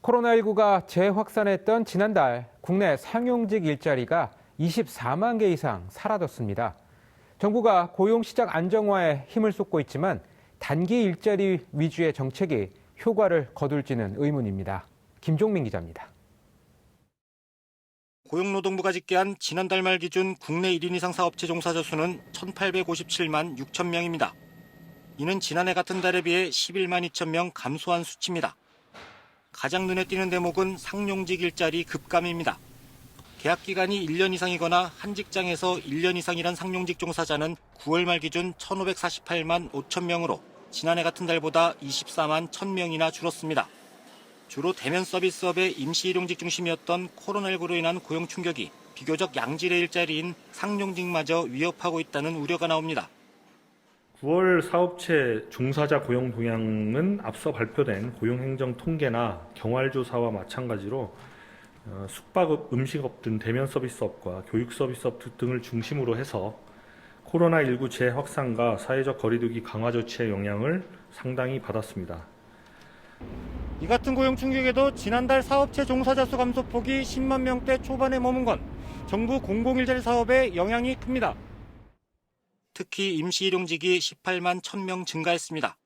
코로나19가 재확산했던 지난달 국내 상용직 일자리가 24만 개 이상 사라졌습니다. 정부가 고용시장 안정화에 힘을 쏟고 있지만 단기 일자리 위주의 정책이 효과를 거둘지는 의문입니다. 김종민 기자입니다. 고용노동부가 집계한 지난달 말 기준 국내 1인 이상 사업체 종사자 수는 1,857만 6천 명입니다. 이는 지난해 같은 달에 비해 11만 2천 명 감소한 수치입니다. 가장 눈에 띄는 대목은 상용직 일자리 급감입니다. 계약 기간이 1년 이상이거나 한 직장에서 1년 이상이란 상용직 종사자는 9월 말 기준 1,548만 5천 명으로 지난해 같은 달보다 24만 1,000명이나 줄었습니다. 주로 대면 서비스업의 임시일용직 중심이었던 코로나19로 인한 고용 충격이 비교적 양질의 일자리인 상용직마저 위협하고 있다는 우려가 나옵니다. 9월 사업체 종사자 고용 동향은 앞서 발표된 고용행정 통계나 경활조사와 마찬가지로 숙박업, 음식업 등 대면 서비스업과 교육 서비스업 등을 중심으로 해서 코로나19 재확산과 사회적 거리두기 강화 조치의 영향을 상당히 받았습니다. 이 같은 고용 충격에도 지난달 사업체 종사자 수 감소폭이 10만 명대 초반에 머문 건 정부 공공일자리 사업에 영향이 큽니다. 특히 임시일용직이 18만 1,000명 증가했습니다.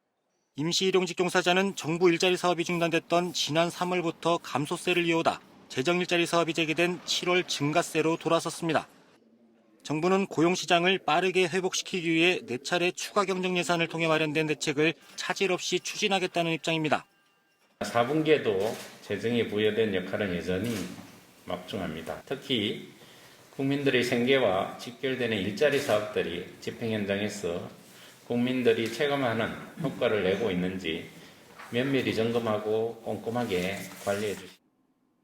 임시일용직 종사자는 정부 일자리 사업이 중단됐던 지난 3월부터 감소세를 이어오다 재정일자리 사업이 재개된 7월 증가세로 돌아섰습니다. 정부는 고용시장을 빠르게 회복시키기 위해 4차례 추가 경정 예산을 통해 마련된 대책을 차질 없이 추진하겠다는 입장입니다. 4분기에도 재정에 부여된 역할은 여전히 막중합니다. 특히 국민들의 생계와 직결되는 일자리 사업들이 집행 현장에서 국민들이 체감하는 효과를 내고 있는지 면밀히 점검하고 꼼꼼하게 관리해 주십시오.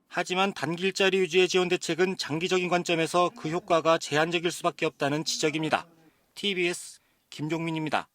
하지만 단기 일자리 위주의 지원 대책은 장기적인 관점에서 그 효과가 제한적일 수밖에 없다는 지적입니다. TBS 김종민입니다.